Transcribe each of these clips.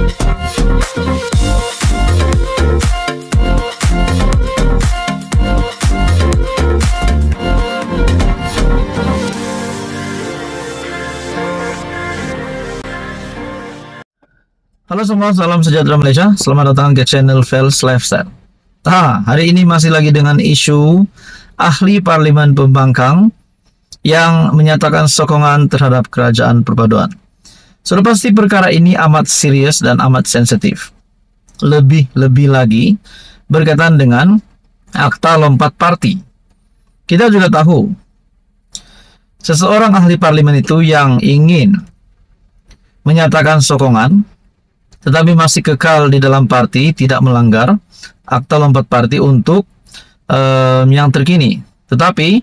Halo semua, salam sejahtera Malaysia. Selamat datang ke channel Fels Lifestyle. Hari ini masih lagi dengan isu ahli parlimen pembangkang yang menyatakan sokongan terhadap kerajaan perpaduan. Sudah pasti perkara ini amat serius dan amat sensitif. Lebih lagi berkaitan dengan akta lompat parti. Kita juga tahu seseorang ahli parlimen itu yang ingin menyatakan sokongan tetapi masih kekal di dalam parti, tidak melanggar akta lompat parti untuk yang terkini. Tetapi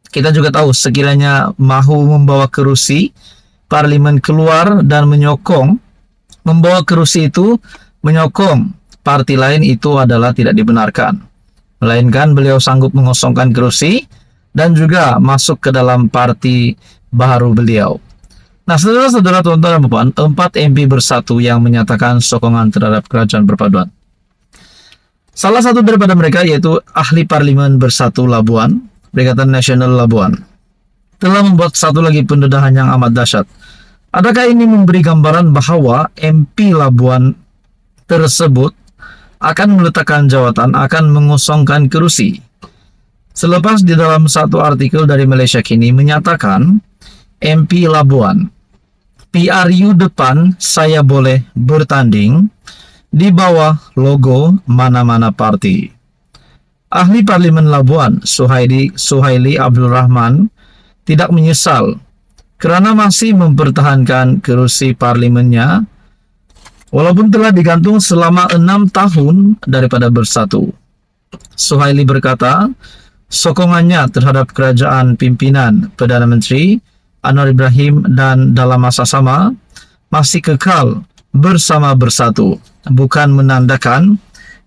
kita juga tahu sekiranya mahu membawa kerusi parlimen keluar dan membawa kerusi itu menyokong parti lain, itu adalah tidak dibenarkan. Melainkan beliau sanggup mengosongkan kerusi dan juga masuk ke dalam parti baru beliau. Nah, saudara-saudara, tuan-tuan dan puan, 4 MP bersatu yang menyatakan sokongan terhadap kerajaan perpaduan. Salah satu daripada mereka yaitu ahli parlimen bersatu Labuan, Perikatan Nasional Labuan, telah membuat satu lagi pendedahan yang amat dahsyat. Adakah ini memberi gambaran bahwa MP Labuan tersebut akan meletakkan jawatan, akan mengosongkan kerusi? Selepas di dalam satu artikel dari Malaysia Kini menyatakan MP Labuan, PRU depan saya boleh bertanding di bawah logo mana-mana parti. Ahli Parlimen Labuan, Suhaili Abdul Rahman, tidak menyesal kerana masih mempertahankan kerusi parlimennya walaupun telah digantung selama 6 tahun daripada bersatu. Suhaili berkata, sokongannya terhadap kerajaan pimpinan Perdana Menteri Anwar Ibrahim dan dalam masa sama masih kekal bersama bersatu, bukan menandakan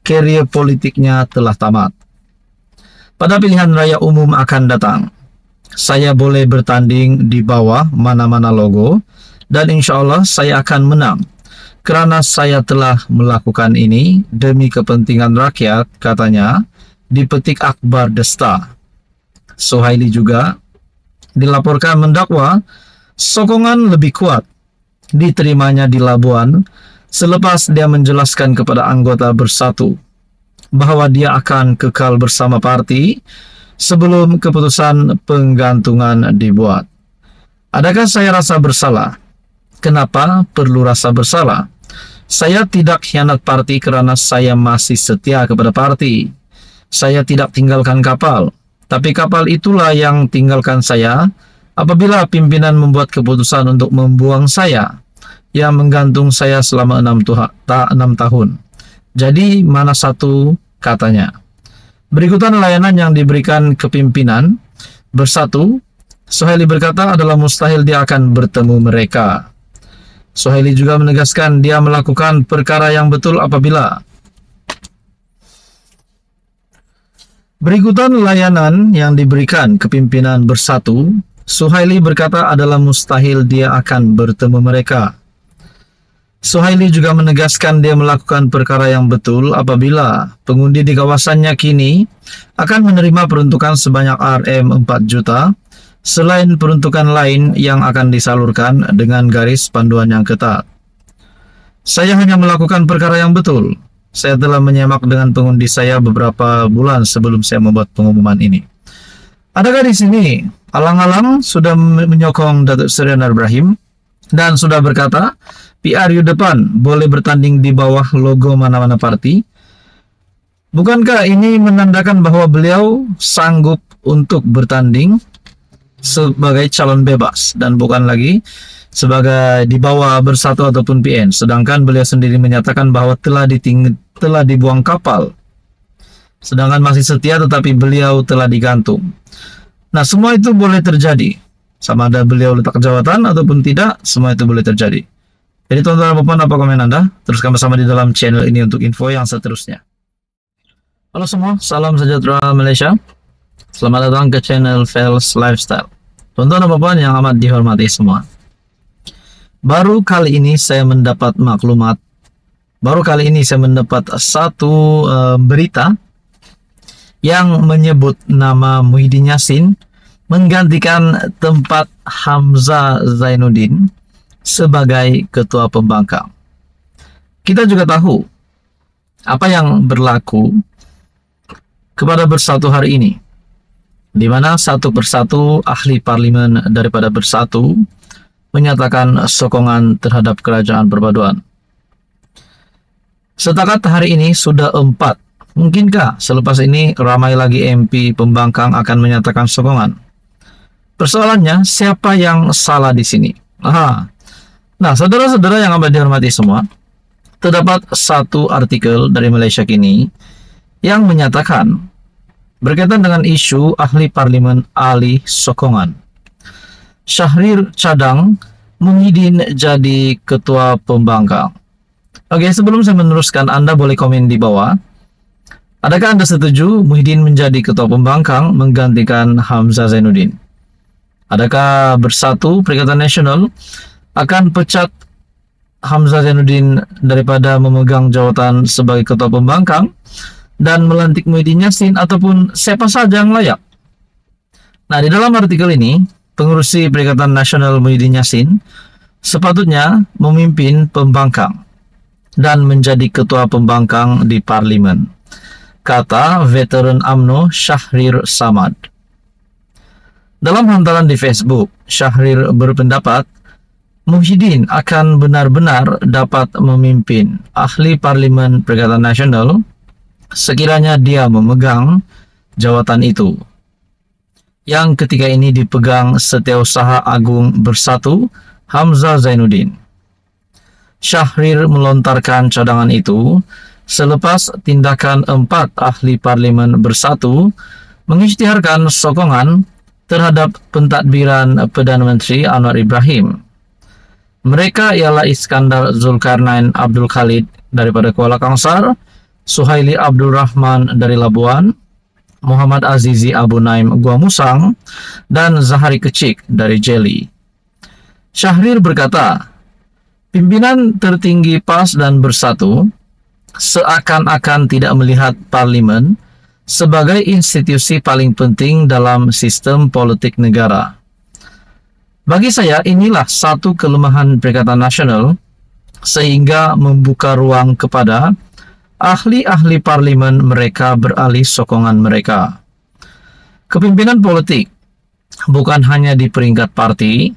karier politiknya telah tamat. Pada pilihan raya umum akan datang, saya boleh bertanding di bawah mana-mana logo dan insya Allah saya akan menang kerana saya telah melakukan ini demi kepentingan rakyat, katanya di petik Akhbar The Star. Suhaili juga dilaporkan mendakwa sokongan lebih kuat diterimanya di Labuan selepas dia menjelaskan kepada anggota bersatu bahwa dia akan kekal bersama parti sebelum keputusan penggantungan dibuat. Adakah saya rasa bersalah? Kenapa perlu rasa bersalah? Saya tidak khianat parti kerana saya masih setia kepada parti. Saya tidak tinggalkan kapal. Tapi kapal itulah yang tinggalkan saya apabila pimpinan membuat keputusan untuk membuang saya, yang menggantung saya selama 6 tahun. Jadi mana satu, katanya. Berikutan layanan yang diberikan kepimpinan bersatu, Suhaili berkata adalah mustahil dia akan bertemu mereka. Suhaili juga menegaskan dia melakukan perkara yang betul apabila berikutan layanan yang diberikan kepimpinan bersatu, Suhaili berkata adalah mustahil dia akan bertemu mereka. Suhaili juga menegaskan dia melakukan perkara yang betul apabila pengundi di kawasannya kini akan menerima peruntukan sebanyak RM 4 juta selain peruntukan lain yang akan disalurkan dengan garis panduan yang ketat. Saya hanya melakukan perkara yang betul. Saya telah menyemak dengan pengundi saya beberapa bulan sebelum saya membuat pengumuman ini. Adakah di sini alang-alang sudah menyokong Datuk Seri Anwar Ibrahim dan sudah berkata PRU depan boleh bertanding di bawah logo mana-mana parti? Bukankah ini menandakan bahwa beliau sanggup untuk bertanding sebagai calon bebas dan bukan lagi sebagai di bawah bersatu ataupun PN, sedangkan beliau sendiri menyatakan bahwa telah dibuang kapal, sedangkan masih setia tetapi beliau telah digantung. Nah, semua itu boleh terjadi, sama ada beliau letak jawatan ataupun tidak, semua itu boleh terjadi. Jadi tuan-tuan dan puan, apa komen Anda? Teruskan bersama di dalam channel ini untuk info yang seterusnya. Halo semua, salam sejahtera Malaysia. Selamat datang ke channel Fels Lifestyle. Tuan-tuan dan puan yang amat dihormati semua. Baru kali ini saya mendapat maklumat baru kali ini saya mendapat satu berita yang menyebut nama Muhyiddin Yassin menggantikan tempat Hamzah Zainuddin sebagai ketua pembangkang. Kita juga tahu apa yang berlaku kepada Bersatu hari ini, di mana satu persatu ahli parlimen daripada Bersatu menyatakan sokongan terhadap kerajaan perpaduan. Setakat hari ini sudah 4. Mungkinkah selepas ini ramai lagi MP pembangkang akan menyatakan sokongan? Persoalannya, siapa yang salah di sini? Nah, saudara-saudara yang amat dihormati semua, terdapat satu artikel dari Malaysia Kini yang menyatakan berkaitan dengan isu ahli parlimen alih sokongan. Syahrir cadang Muhyiddin jadi ketua pembangkang. Oke, sebelum saya meneruskan, Anda boleh komen di bawah. Adakah Anda setuju Muhyiddin menjadi ketua pembangkang menggantikan Hamzah Zainuddin? Adakah Bersatu Perikatan Nasional akan pecat Hamzah Zainuddin daripada memegang jawatan sebagai ketua pembangkang dan melantik Muhyiddin Yassin ataupun siapa saja yang layak? Nah, di dalam artikel ini, pengurusi Perikatan Nasional Muhyiddin Yassin sepatutnya memimpin pembangkang dan menjadi ketua pembangkang di parlimen, kata veteran UMNO Syahrir Samad. Dalam hantaran di Facebook, Syahrir berpendapat Muhyiddin akan benar-benar dapat memimpin ahli parlimen Perikatan Nasional sekiranya dia memegang jawatan itu, yang ketika ini dipegang Setiausaha Agung Bersatu Hamzah Zainuddin. Syahrir melontarkan cadangan itu selepas tindakan 4 ahli parlimen Bersatu mengisytiharkan sokongan terhadap pentadbiran Perdana Menteri Anwar Ibrahim. Mereka ialah Iskandar Zulkarnain Abdul Khalid daripada Kuala Kangsar, Suhaili Abdul Rahman dari Labuan, Muhammad Azizi Abu Naim Gua Musang, dan Zahari Kecik dari Jeli. Syahrir berkata, pimpinan tertinggi PAS dan Bersatu seakan-akan tidak melihat parlimen sebagai institusi paling penting dalam sistem politik negara. Bagi saya, inilah satu kelemahan Perikatan Nasional sehingga membuka ruang kepada ahli-ahli parlimen mereka beralih sokongan mereka. Kepimpinan politik bukan hanya di peringkat parti,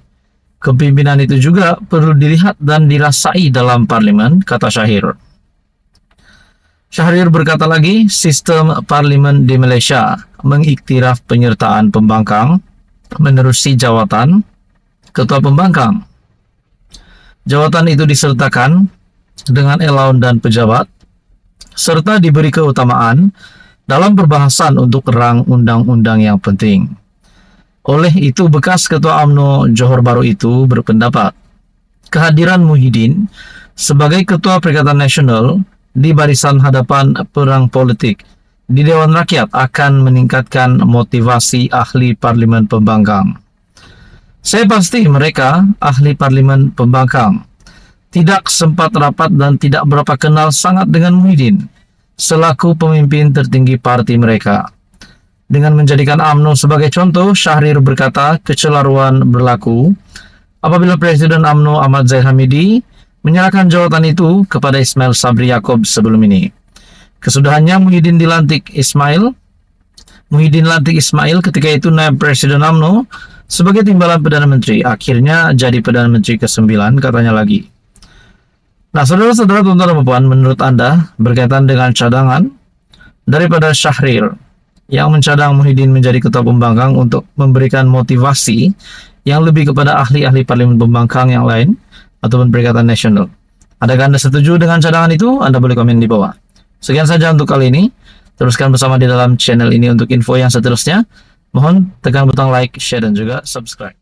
kepimpinan itu juga perlu dilihat dan dirasai dalam parlimen, kata Syahrir. Syahrir berkata lagi, sistem parlimen di Malaysia mengiktiraf penyertaan pembangkang menerusi jawatan ketua pembangkang. Jawatan itu disertakan dengan elaun dan pejabat, serta diberi keutamaan dalam perbahasan untuk rang undang-undang yang penting. Oleh itu, bekas ketua UMNO Johor Bahru itu berpendapat, kehadiran Muhyiddin sebagai ketua Perikatan Nasional di barisan hadapan perang politik di Dewan Rakyat akan meningkatkan motivasi ahli parlimen pembangkang. Saya pasti mereka, ahli parlimen pembangkang, tidak sempat rapat dan tidak berapa kenal sangat dengan Muhyiddin selaku pemimpin tertinggi parti mereka. Dengan menjadikan UMNO sebagai contoh, Syahrir berkata kecelaruan berlaku apabila Presiden UMNO Ahmad Zahid Hamidi menyerahkan jawatan itu kepada Ismail Sabri Yaakob sebelum ini. Kesudahannya Muhyiddin lantik Ismail ketika itu naib Presiden UMNO sebagai timbalan Perdana Menteri. Akhirnya jadi Perdana Menteri ke-9, katanya lagi. Nah, saudara-saudara, tuan-tuan dan puan, menurut Anda berkaitan dengan cadangan daripada Syahrir yang mencadang Muhyiddin menjadi ketua pembangkang untuk memberikan motivasi yang lebih kepada ahli-ahli parlimen pembangkang yang lain ataupun Perikatan Nasional, adakah Anda setuju dengan cadangan itu? Anda boleh komen di bawah. Sekian saja untuk kali ini. Teruskan bersama di dalam channel ini untuk info yang seterusnya. Mohon tekan butang like, share, dan juga subscribe.